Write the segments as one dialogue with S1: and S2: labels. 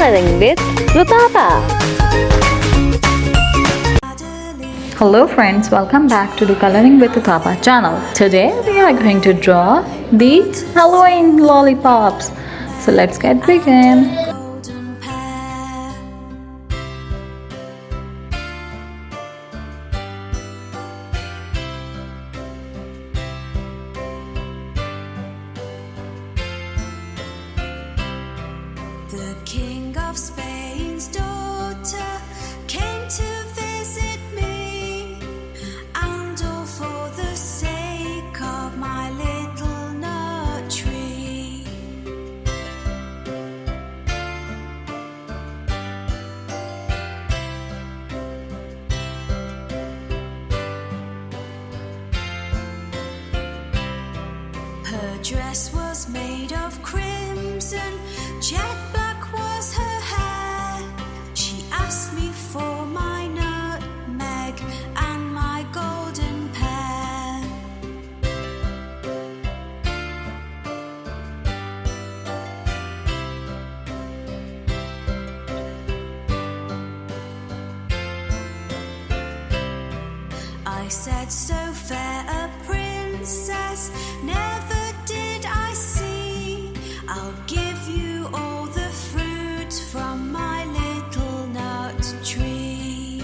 S1: Coloring with Rutapa.
S2: Hello friends, welcome back to the Coloring with Rutapa channel. Today we are going to draw the Halloween lollipops. So let's get begin.
S3: The King of Spain's daughter came to visit me, and all for the sake of my little nut tree. Her dress was made of crimson, jet black was her hair. She asked me for my nutmeg and my golden pear. I said, so fair a princess never did I see. I'll give you all the fruit from my little nut tree.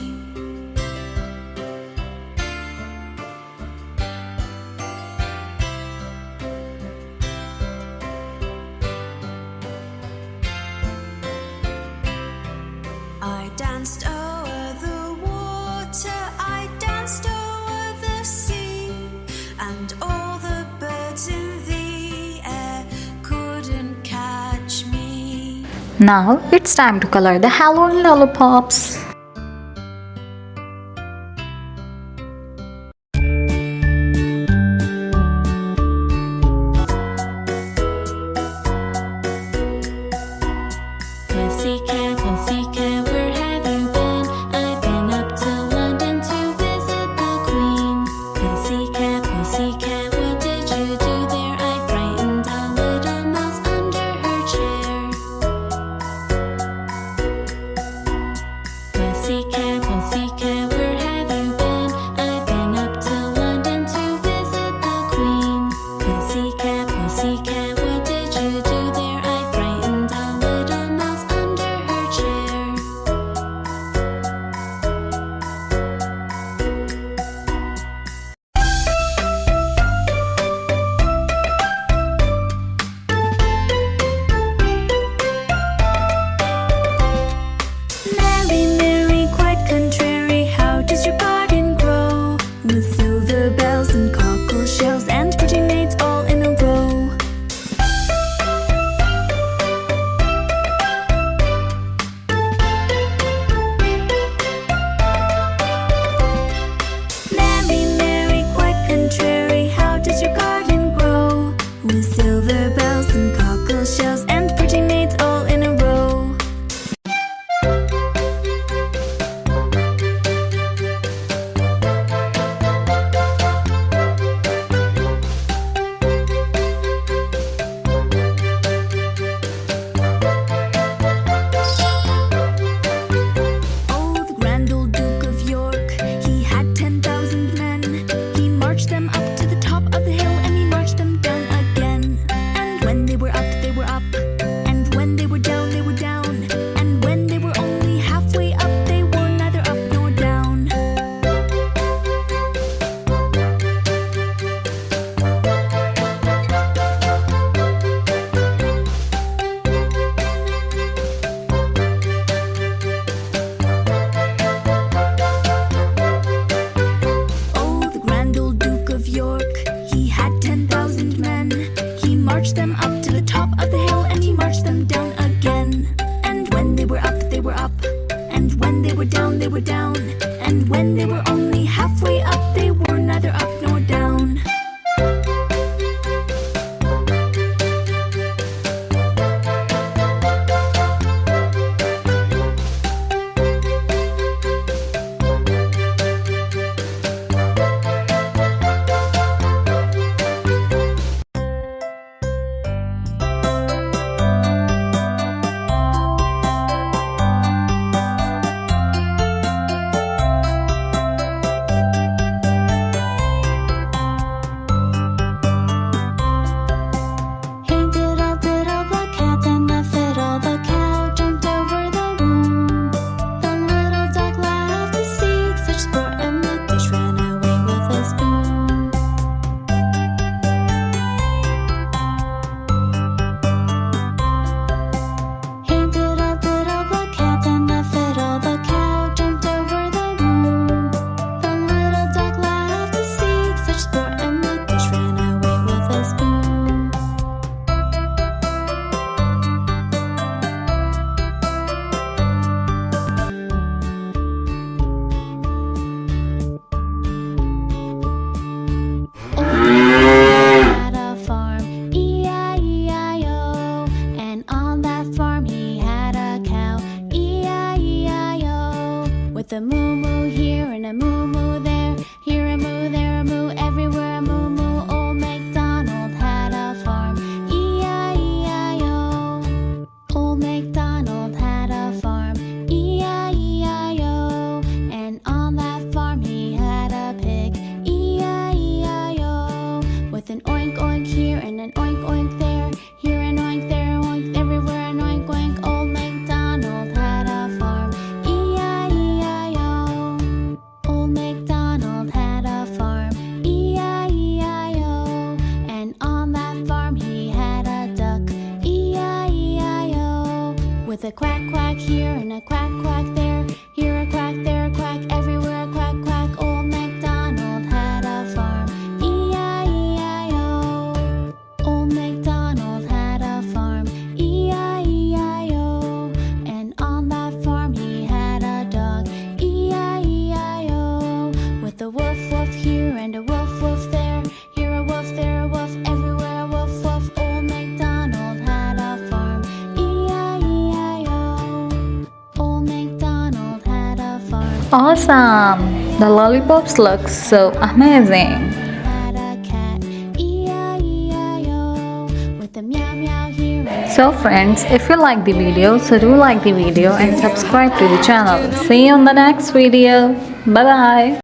S3: I danced o'er the water, I danced o'er the sea, and all the birds in the air couldn't catch me.
S2: Now it's time to color the Halloween lollipops.
S4: Pussycat, where have you been? I've been up to London to visit the Queen. Pussycat, what did you do there? I frightened a little mouse under her chair. With a moo moo here and a moo moo there, here a moo, there a moo, everywhere a moo moo. Old MacDonald had a farm, E-I-E-I-O. Old MacDonald had a farm, E-I-E-I-O. And on that farm he had a pig, E-I-E-I-O. With an oink oink here and an oink oink there, here an oink, there a oink, everywhere an oink oink. Old MacDonald had a farm, E-I-E-I-O. Old MacDonald had a farm, E-I-E-I-O. And on that farm he had a duck, E-I-E-I-O. With a quack quack here and a quack quack there, here a quack, there a quack, everywhere a quack quack. Old MacDonald had a farm, E-I-E-I-O. Old MacDonald had a farm, E-I-E-I-O. And on that farm he had a dog, E-I-E-I-O. With a woof woof here and a woof woof there, here a woof, there a woof, everywhere a woof woof. Old MacDonald had a farm, E-I-E-I-O. Old MacDonald had a farm.
S2: Awesome! The lollipops look so amazing.
S4: Had a cat, E-I-E-I-O. With a meow meow here and
S2: So friends, if you like the video, so do like the video and subscribe to the channel. See you on the next video. Bye bye.